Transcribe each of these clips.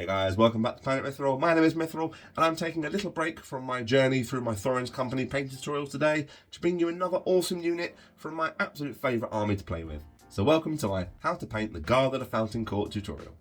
Hey guys, welcome back to PlanetMithril. My name is Mithril, and I'm taking a little break from my journey through my Thorins Company painting tutorials today to bring you another awesome unit from my absolute favourite army to play with. So welcome to my How to Paint the Guard of the Fountain Court tutorial.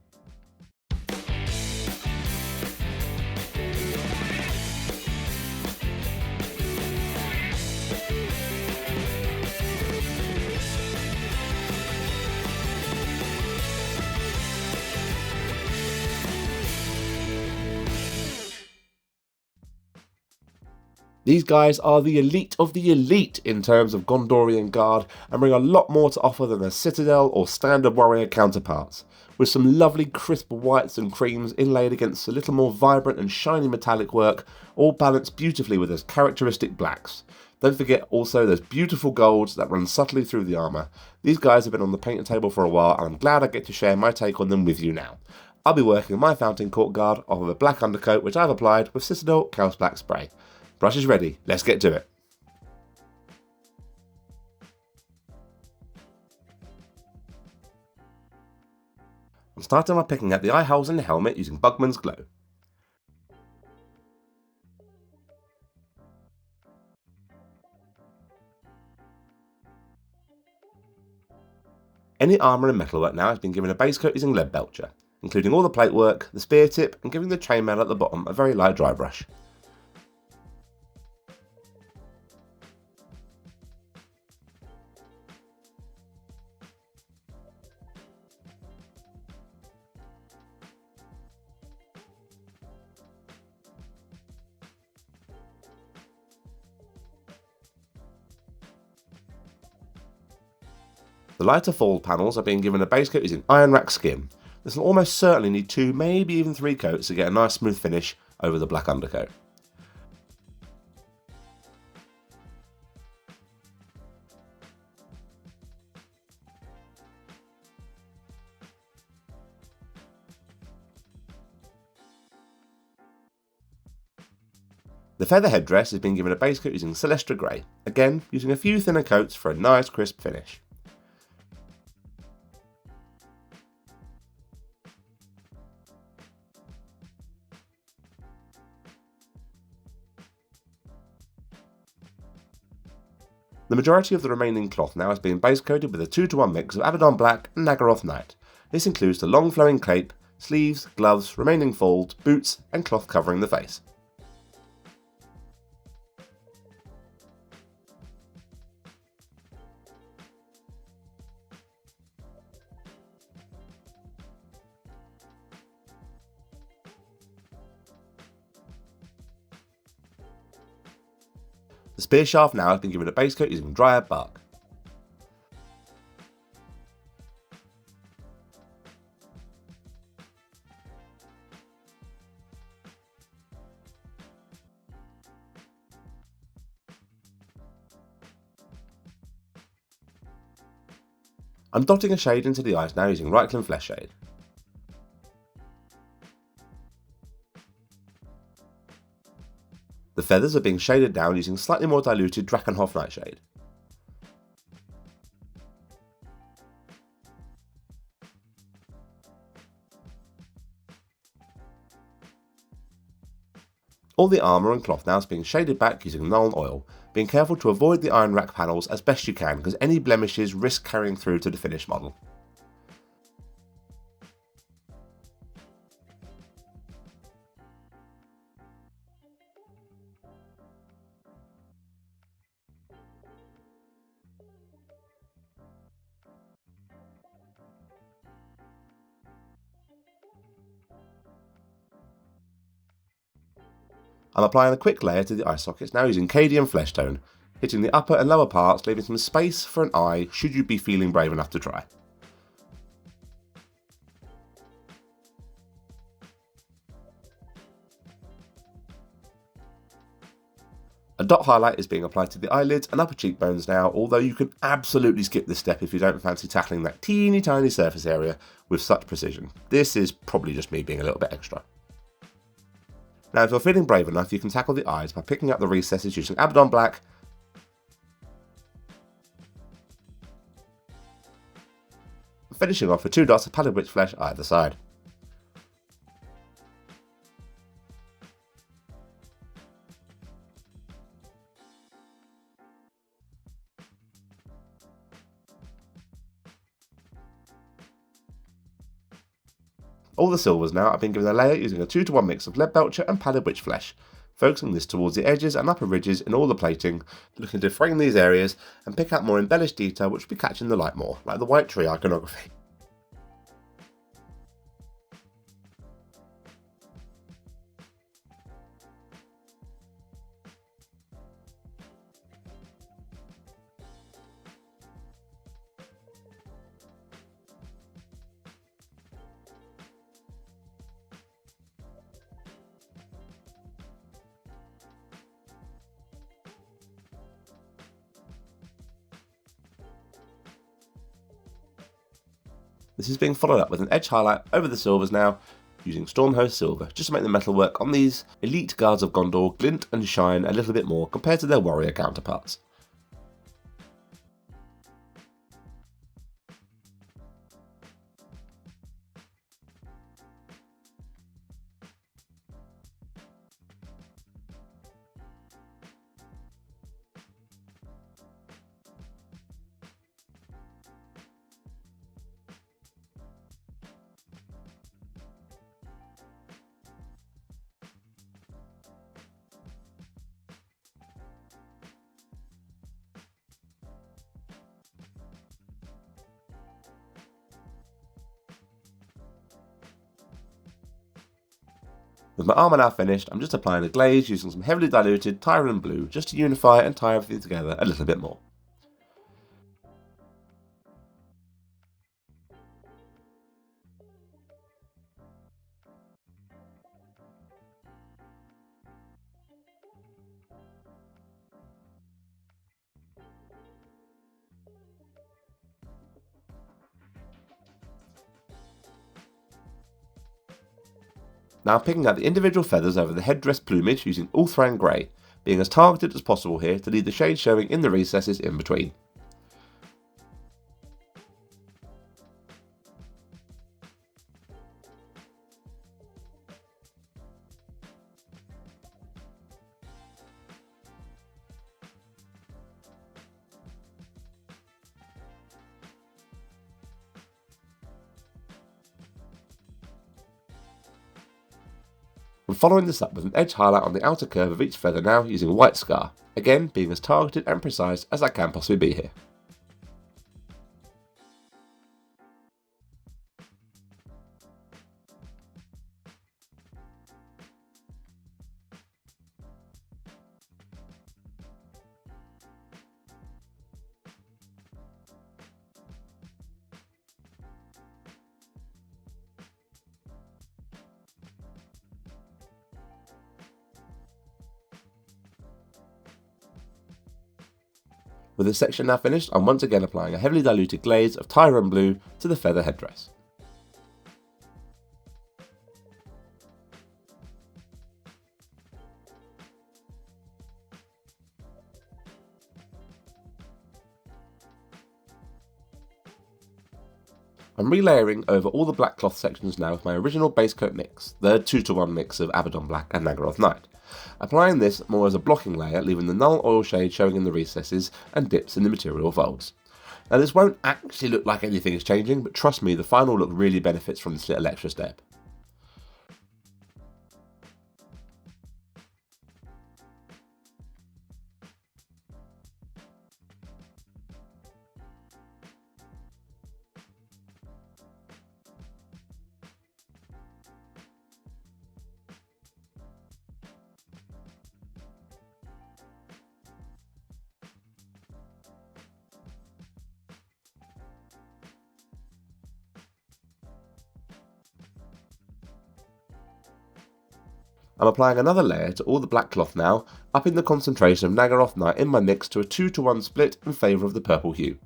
These guys are the elite of the elite in terms of Gondorian Guard and bring a lot more to offer than their Citadel or standard warrior counterparts, with some lovely crisp whites and creams inlaid against a little more vibrant and shiny metallic work, all balanced beautifully with those characteristic blacks. Don't forget also those beautiful golds that run subtly through the armour. These guys have been on the painting table for a while and I'm glad I get to share my take on them with you now. I'll be working my Fountain Court Guard off of a black undercoat which I've applied with Citadel Chaos Black spray. Brush is ready, let's get to it. I'm starting by picking out the eye holes in the helmet using Bugman's Glow. Any armour and metalwork now has been given a base coat using Lead Belcher, including all the plate work, the spear tip and giving the chainmail at the bottom a very light dry brush. The lighter fall panels are being given a base coat using Iron Rack Skin. This will almost certainly need 2, maybe even 3 coats to get a nice smooth finish over the black undercoat. The feather headdress is being given a base coat using Celestra Grey, again using a few thinner coats for a nice crisp finish. The majority of the remaining cloth now is being base coated with a 2-to-1 mix of Abaddon Black and Naggaroth Night. This includes the long flowing cape, sleeves, gloves, remaining fold, boots and cloth covering the face. The spear shaft now has been given a base coat using Dryad Bark. I'm dotting a shade into the eyes now using Reichland Flesh Shade. The feathers are being shaded down using slightly more diluted Drakenhof Nightshade. All the armour and cloth now is being shaded back using Nuln Oil, being careful to avoid the iron rack panels as best you can because any blemishes risk carrying through to the finished model. I'm applying a quick layer to the eye sockets now using Cadian Flesh Tone, hitting the upper and lower parts, leaving some space for an eye should you be feeling brave enough to try. A dot highlight is being applied to the eyelids and upper cheekbones now, although you can absolutely skip this step if you don't fancy tackling that teeny tiny surface area with such precision. This is probably just me being a little bit extra. Now if you're feeling brave enough, you can tackle the eyes by picking up the recesses using Abaddon Black, finishing off with 2 dots of Pallid Witch Flesh either side. All the silvers now I've been given a layer using a 2-to-1 mix of lead belcher and padded witch flesh, focusing this towards the edges and upper ridges in all the plating, looking to frame these areas and pick out more embellished detail which will be catching the light more, like the white tree iconography. This is being followed up with an edge highlight over the silvers now, using Stormhost Silver, just to make the metalwork on these elite guards of Gondor glint and shine a little bit more compared to their warrior counterparts. With my armour now finished, I'm just applying a glaze using some heavily diluted Tyron blue just to unify and tie everything together a little bit more. Now picking out the individual feathers over the headdress plumage using Ulthrang Grey, being as targeted as possible here to leave the shade showing in the recesses in between. I'm following this up with an edge highlight on the outer curve of each feather now using White Scar, again being as targeted and precise as I can possibly be here. With this section now finished, I'm once again applying a heavily diluted glaze of Tyron blue to the feather headdress. I'm relayering over all the black cloth sections now with my original base coat mix, the 2-to-1 mix of Abaddon Black and Naggaroth Night, applying this more as a blocking layer, leaving the null oil shade showing in the recesses and dips in the material folds. Now this won't actually look like anything is changing, but trust me, the final look really benefits from this little extra step. I'm applying another layer to all the black cloth now, upping the concentration of Naggaroth Night in my mix to a 2-to-1 split in favour of the purple hue.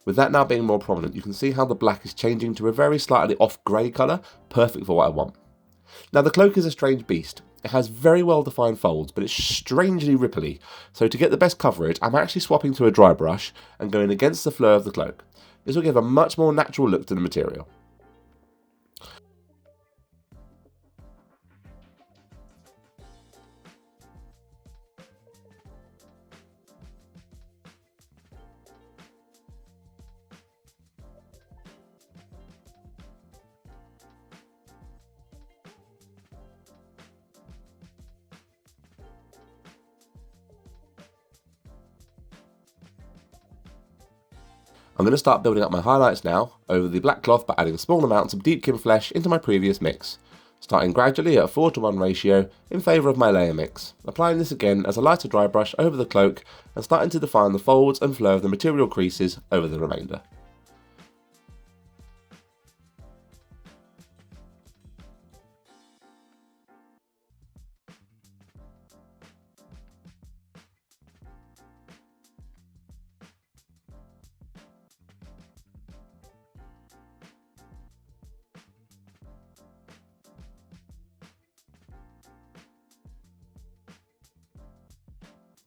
With that now being more prominent, you can see how the black is changing to a very slightly off grey colour, perfect for what I want. Now the cloak is a strange beast. It has very well defined folds, but it's strangely ripply, so to get the best coverage, I'm actually swapping to a dry brush and going against the flow of the cloak. This will give a much more natural look to the material. I'm going to start building up my highlights now over the black cloth by adding small amounts of deepkin flesh into my previous mix, starting gradually at a 4:1 ratio in favour of my layer mix, applying this again as a lighter dry brush over the cloak and starting to define the folds and flow of the material creases over the remainder.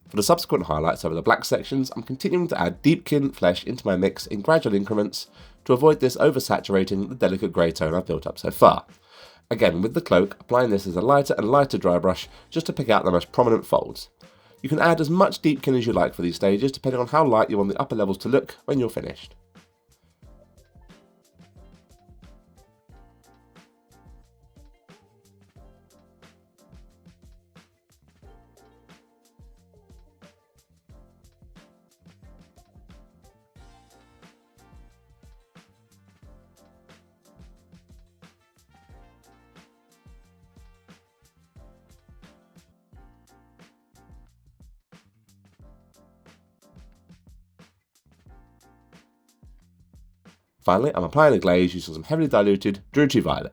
For the subsequent highlights over the black sections, I'm continuing to add deepkin flesh into my mix in gradual increments to avoid this oversaturating the delicate grey tone I've built up so far. Again, with the cloak, applying this as a lighter and lighter dry brush just to pick out the most prominent folds. You can add as much deepkin as you like for these stages, depending on how light you want the upper levels to look when you're finished. Finally, I'm applying a glaze using some heavily diluted Tree Violet.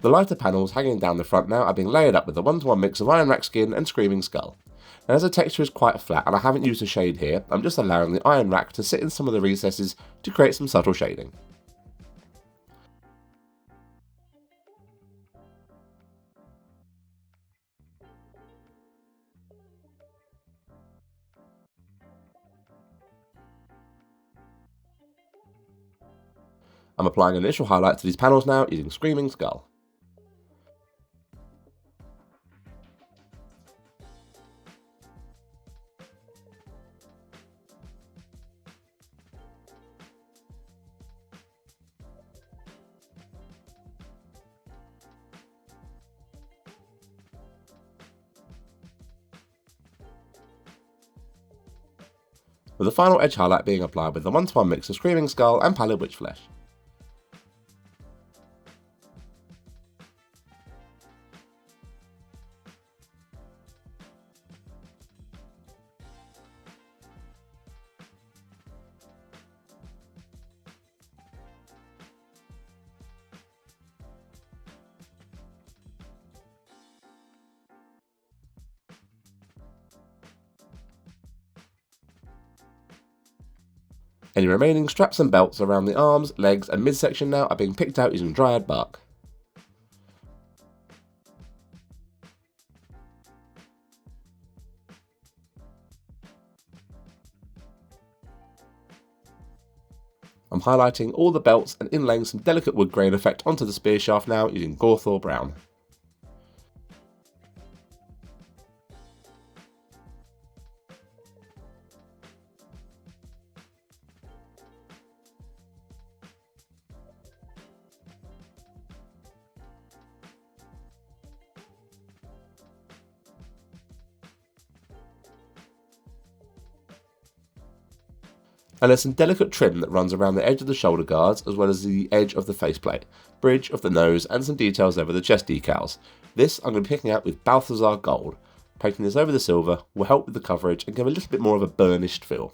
The lighter panels hanging down the front now are being layered up with a 1:1 mix of Iron Rack Skin and Screaming Skull. And as the texture is quite flat and I haven't used a shade here, I'm just allowing the Iron Rack to sit in some of the recesses to create some subtle shading. I'm applying an initial highlight to these panels now using Screaming Skull. With the final edge highlight being applied with the 1:1 mix of Screaming Skull and Pallid Witch Flesh. Any remaining straps and belts around the arms, legs and midsection now are being picked out using Dryad Bark. I'm highlighting all the belts and inlaying some delicate wood grain effect onto the spear shaft now using Gawthor Brown. And there's some delicate trim that runs around the edge of the shoulder guards as well as the edge of the faceplate, bridge of the nose and some details over the chest decals. This I'm going to be picking out with Balthazar Gold. Painting this over the silver will help with the coverage and give a little bit more of a burnished feel.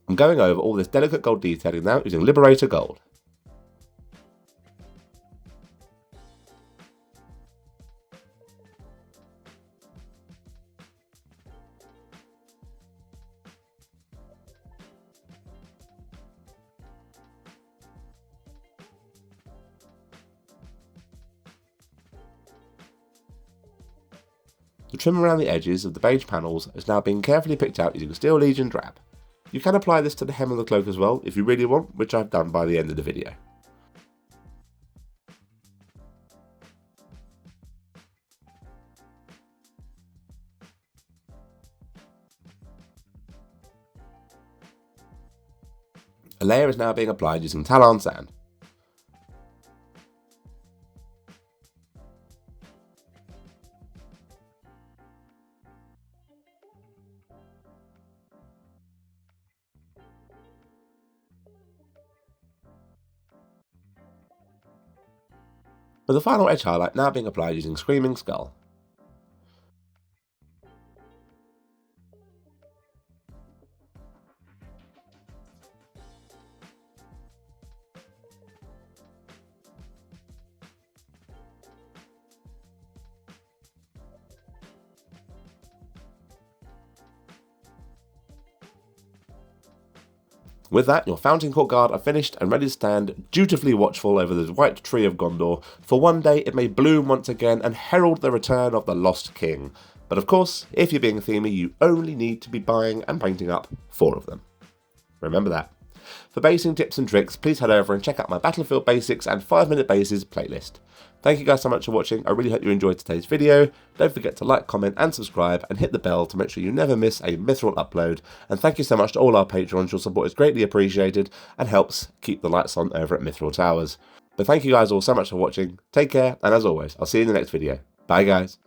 I'm going over all this delicate gold detailing now using Liberator Gold. The trim around the edges of the beige panels is now being carefully picked out using Steel Legion Drab. You can apply this to the hem of the cloak as well if you really want, which I've done by the end of the video. A layer is now being applied using Talon Sand. With the final edge highlight now being applied using Screaming Skull. With that, your Fountain Court Guard are finished and ready to stand dutifully watchful over the white tree of Gondor, for one day it may bloom once again and herald the return of the Lost King. But of course, if you're being themey, you only need to be buying and painting up 4 of them. Remember that. For basing tips and tricks, please head over and check out my Battlefield Basics and 5-minute bases playlist. Thank you guys so much for watching. I really hope you enjoyed today's video. Don't forget to like, comment and subscribe, and hit the bell to make sure you never miss a Mithril upload. And thank you so much to all our patrons. Your support is greatly appreciated and helps keep the lights on over at Mithril Towers. But thank you guys all so much for watching. Take care, and as always, I'll see you in the next video. Bye guys.